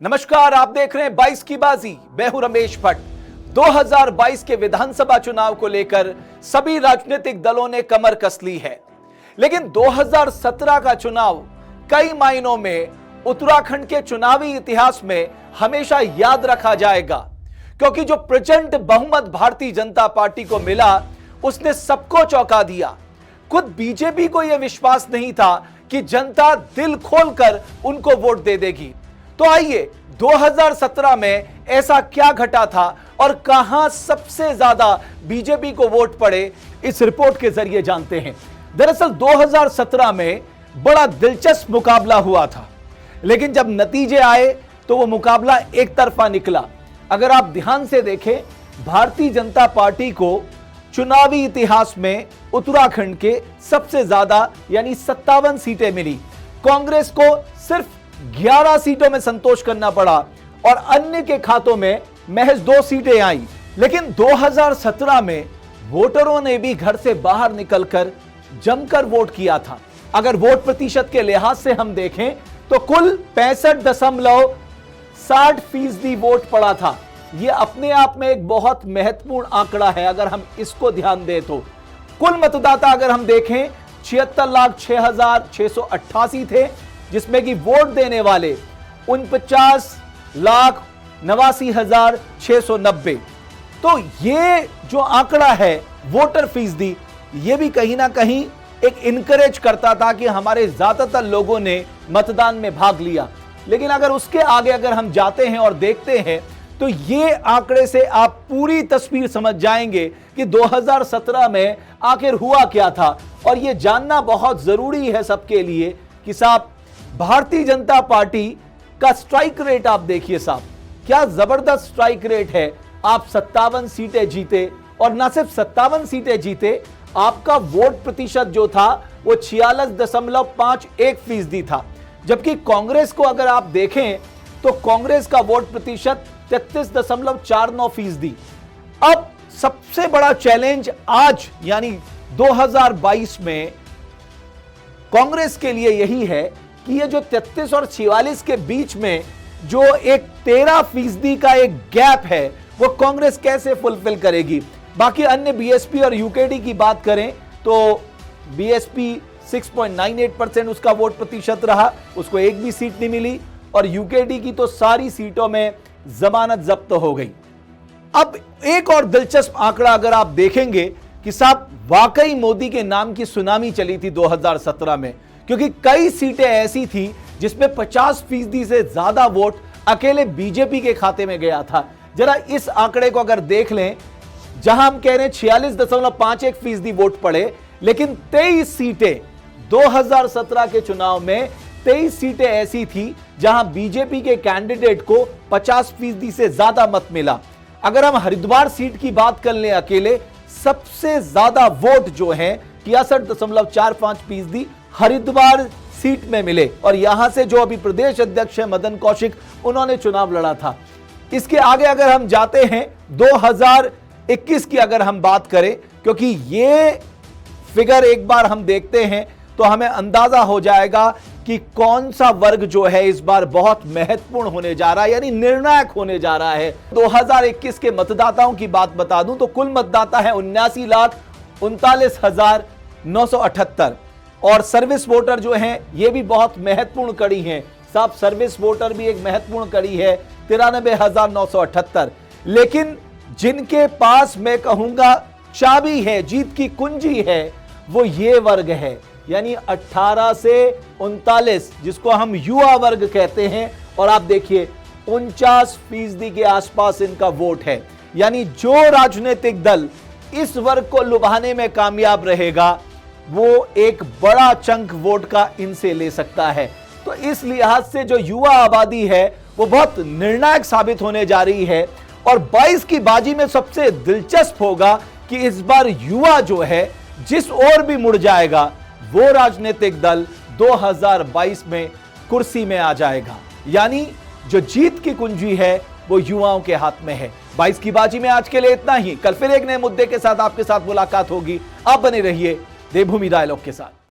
नमस्कार, आप देख रहे हैं 22 की बाजी। मैं हूं रमेश भट्ट। 2022 के विधानसभा चुनाव को लेकर सभी राजनीतिक दलों ने कमर कस ली है, लेकिन 2017 का चुनाव कई मायनों में उत्तराखंड के चुनावी इतिहास में हमेशा याद रखा जाएगा, क्योंकि जो प्रचंड बहुमत भारतीय जनता पार्टी को मिला उसने सबको चौंका दिया। खुद बीजेपी को यह विश्वास नहीं था कि जनता दिल खोलकर उनको वोट दे देगी। तो आइए 2017 में ऐसा क्या घटा था और कहां सबसे ज्यादा बीजेपी को वोट पड़े, इस रिपोर्ट के जरिए जानते हैं। दरअसल 2017 में बड़ा दिलचस्प मुकाबला हुआ था, लेकिन जब नतीजे आए तो वो मुकाबला एक तरफा निकला। अगर आप ध्यान से देखें, भारतीय जनता पार्टी को चुनावी इतिहास में उत्तराखंड के सबसे ज्यादा यानी 57 सीटें मिली। कांग्रेस को सिर्फ 11 सीटों में संतोष करना पड़ा और अन्य के खातों में महज 2 सीटें आई। लेकिन 2017 में वोटरों ने भी घर से बाहर निकलकर जमकर वोट किया था। अगर वोट प्रतिशत के लिहाज से हम देखें तो कुल 65.60% वोट पड़ा था। यह अपने आप में एक बहुत महत्वपूर्ण आंकड़ा है। अगर हम इसको ध्यान दें तो कुल मतदाता अगर हम देखें 76,06,688 थे, जिसमें कि वोट देने वाले 49,89,690। तो ये जो आंकड़ा है वोटर फीसदी, ये भी कहीं ना कहीं एक इनकरेज करता था कि हमारे ज्यादातर लोगों ने मतदान में भाग लिया। लेकिन अगर उसके आगे अगर हम जाते हैं और देखते हैं तो ये आंकड़े से आप पूरी तस्वीर समझ जाएंगे कि 2017 में आखिर हुआ क्या था। और ये जानना बहुत जरूरी है सबके लिए कि साहब, भारतीय जनता पार्टी का स्ट्राइक रेट आप देखिए साहब, क्या जबरदस्त स्ट्राइक रेट है। आप 57 सीटें जीते और ना सिर्फ 57 सीटें जीते, आपका वोट प्रतिशत जो था वो 46.51% था। जबकि कांग्रेस को अगर आप देखें तो कांग्रेस का वोट प्रतिशत 33.49%। अब सबसे बड़ा चैलेंज आज यानी 2022 में कांग्रेस के लिए यही है कि ये जो 33 और 46 के बीच में जो एक 13% का एक गैप है, वो कांग्रेस कैसे फुलफिल करेगी। बाकी अन्य बीएसपी और यूकेडी की बात करें तो बीएसपी 6.98% उसका वोट प्रतिशत रहा, उसको एक भी सीट नहीं मिली, और यूकेडी की तो सारी सीटों में जमानत जब्त हो गई। अब एक और दिलचस्प आंकड़ा अगर आप देखेंगे कि साहब, वाकई मोदी के नाम की सुनामी चली थी 2017 में, क्योंकि कई सीटें ऐसी थी जिसमें 50% से ज्यादा वोट अकेले बीजेपी के खाते में गया था। जरा इस आंकड़े को अगर देख लें, जहां हम कह रहे हैं 46.51% वोट पड़े, लेकिन 23 सीटें 2017 के चुनाव में 23 सीटें ऐसी थी जहां बीजेपी के कैंडिडेट को 50% से ज्यादा मत मिला। अगर हम हरिद्वार सीट की बात कर लें, अकेले सबसे ज्यादा वोट जो है 63.45% हरिद्वार सीट में मिले, और यहां से जो अभी प्रदेश अध्यक्ष है मदन कौशिक, उन्होंने चुनाव लड़ा था। इसके आगे अगर हम जाते हैं 2021 की अगर हम बात करें, क्योंकि ये फिगर एक बार हम देखते हैं तो हमें अंदाजा हो जाएगा कि कौन सा वर्ग जो है इस बार बहुत महत्वपूर्ण होने जा रहा है, यानी निर्णायक होने जा रहा है। 2021 के मतदाताओं की बात बता दूं तो कुल मतदाता है 79,39,978, और सर्विस वोटर जो हैं ये भी बहुत महत्वपूर्ण कड़ी हैं साहब। सर्विस वोटर भी एक महत्वपूर्ण कड़ी है, 93,978। लेकिन जिनके पास मैं कहूंगा चाबी है, जीत की कुंजी है, वो ये वर्ग है, यानी 18 से 39, जिसको हम युवा वर्ग कहते हैं। और आप देखिए 49% के आसपास इनका वोट है। यानी जो राजनीतिक दल इस वर्ग को लुभाने में कामयाब रहेगा, वो एक बड़ा चंक वोट का इनसे ले सकता है। तो इस लिहाज से जो युवा आबादी है वो बहुत निर्णायक साबित होने जा रही है। और 22 की बाजी में सबसे दिलचस्प होगा कि इस बार युवा जो है जिस ओर भी मुड़ जाएगा, वो राजनीतिक दल 2022 में कुर्सी में आ जाएगा। यानी जो जीत की कुंजी है वो युवाओं के हाथ में है। 22 की बाजी में आज के लिए इतना ही। कल फिर एक नए मुद्दे के साथ आपके साथ मुलाकात होगी। आप बने रहिए देवभूमि डायलॉग के साथ।